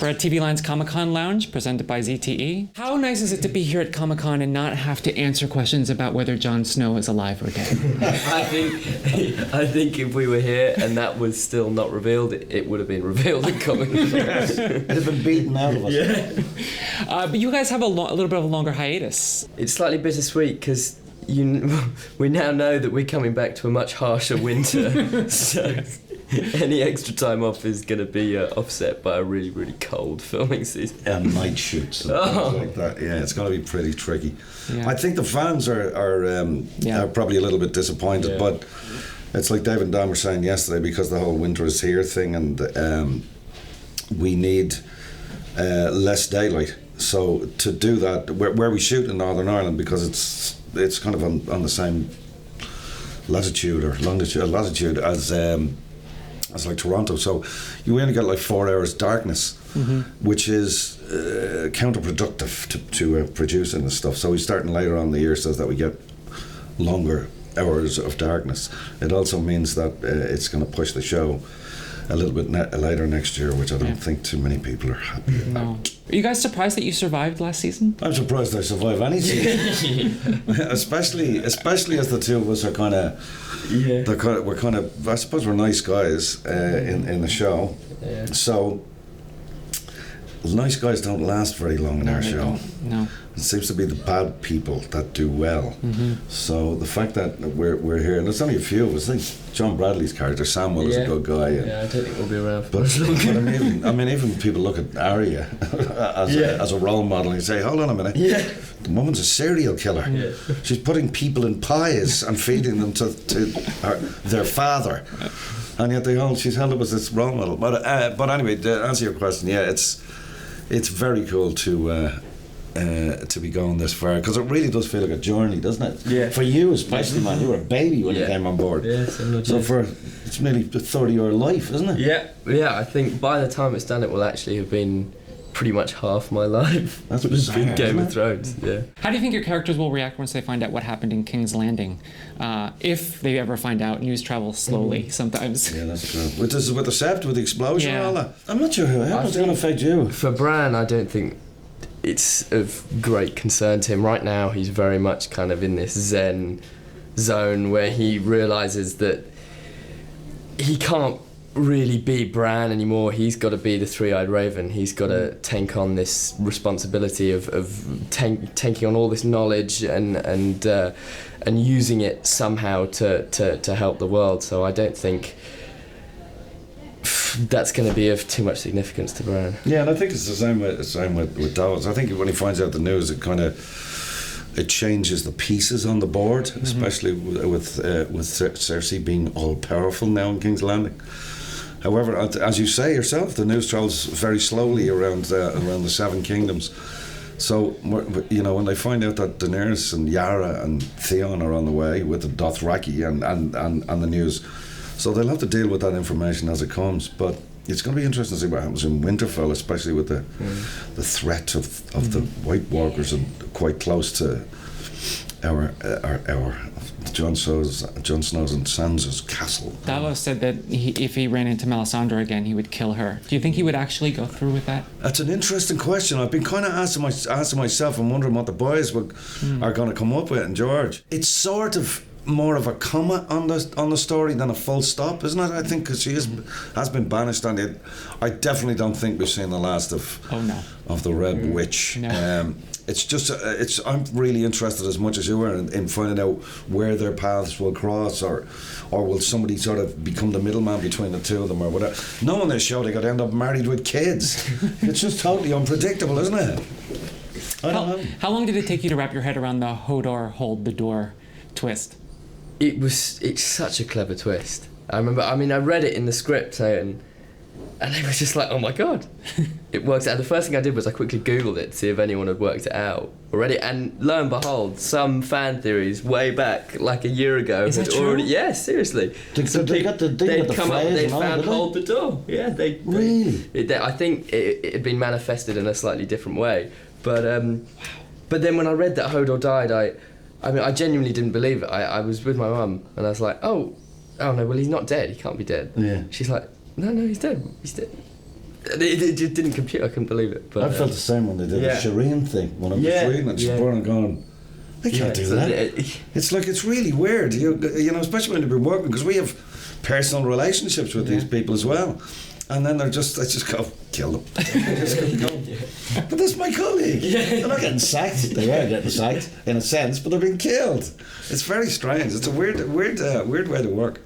We're at TVLine's Comic-Con Lounge, presented by ZTE. How nice is it to be here at Comic-Con and not have to answer questions about whether Jon Snow is alive or dead? I think if we were here and that was still not revealed, it would have been revealed in Comic-Con. It'd have been beaten out of us. Yeah. But you guys have a little bit of a longer hiatus. It's slightly bittersweet because we now know that we're coming back to a much harsher winter. So any extra time off is going to be offset by a really, really cold filming season. And night shoots and things like that. Yeah, it's going to be pretty tricky. Yeah. I think the fans are probably a little bit disappointed, but it's like Dave and Dan were saying yesterday, because the whole winter is here thing, and we need less daylight. So to do that, where we shoot in Northern Ireland, because it's kind of on the same latitude as like Toronto, so you only get like 4 hours darkness, which is counterproductive to producing this stuff. So we're starting later on in the year so that we get longer hours of darkness. It also means that it's going to push the show a little bit later next year, which I don't think too many people are happy about. Are you guys surprised that you survived last season? I'm surprised I survive any season. especially as the two of us are kind of, we're kind of, I suppose we're nice guys in the show. Yeah. So nice guys don't last very long in our show. No. It seems to be the bad people that do well. So the fact that we're here, and there's only a few of us. I think John Bradley's character Samuel is a good guy. Yeah, I don't think we'll be around for much longer. I mean, even people look at Arya as a role model and say, hold on a minute, the woman's a serial killer. Yeah. She's putting people in pies and feeding them to their father. And yet she's held up as this role model. But anyway, to answer your question, it's very cool to be going this far, because it really does feel like a journey, doesn't it? Yeah. For you especially, man, you were a baby when you came on board. Yeah, so it's nearly a third of your life, isn't it? Yeah. I think by the time it's done, it will actually have been pretty much half my life. That's what it's been. Game of Thrones. Yeah. How do you think your characters will react once they find out what happened in King's Landing? If they ever find out, news travels slowly sometimes. Yeah, that's true. With the sept, with the explosion and all that. I'm not sure how it's going to affect you. For Bran, I don't think it's of great concern to him. Right now, he's very much kind of in this zen zone where he realises that he can't really be Bran anymore. He's got to be the three-eyed raven. He's got to take on this responsibility of taking on all this knowledge and using it somehow to help the world. So I don't think that's going to be of too much significance to Bran. Yeah, and I think it's the same with Davos. I think when he finds out the news, it changes the pieces on the board, especially with Cersei being all powerful now in King's Landing. However, as you say yourself, the news travels very slowly around the Seven Kingdoms. So when they find out that Daenerys and Yara and Theon are on the way with the Dothraki and the news. So they'll have to deal with that information as it comes, but it's going to be interesting to see what happens in Winterfell, especially with the threat of the White Walkers and quite close to our Jon Snow's and Sansa's castle. Davos said that if he ran into Melisandre again, he would kill her. Do you think he would actually go through with that? That's an interesting question. I've been kind of asking myself and wondering what the boys are going to come up with in George. It's sort of more of a comma on the story than a full stop, isn't it? I think because she has been banished, and I definitely don't think we've seen the last of the Red Witch. No. I'm really interested as much as you are in finding out where their paths will cross, or will somebody sort of become the middleman between the two of them, or whatever. Knowing this show, they could end up married with kids. It's just totally unpredictable, isn't it? I don't know. How long did it take you to wrap your head around the Hodor hold the door twist? It's such a clever twist. I read it in the script and it was just like, oh my god, it works out. The first thing I did was I quickly Googled it to see if anyone had worked it out already, and lo and behold, some fan theories way back like a year ago had already. Yeah, seriously. They'd found hold the door. Yeah, they really. I think it had been manifested in a slightly different way, but then when I read that Hodor died, I genuinely didn't believe it. I was with my mum and I was like, oh no, well he's not dead. He can't be dead. Yeah. She's like, no, he's dead. He's dead. It just didn't compute. I couldn't believe it. But I felt the same when they did the Shireen thing. When I was reading it, Siobhan and going, they can't do that. It's like, it's really weird, you know, especially when they've been working, because we have personal relationships with these people as well. And then I just go, kill them. Just go. But that's my colleague. They're not getting sacked. They are getting sacked, in a sense, but they're being killed. It's very strange. It's a weird way to work.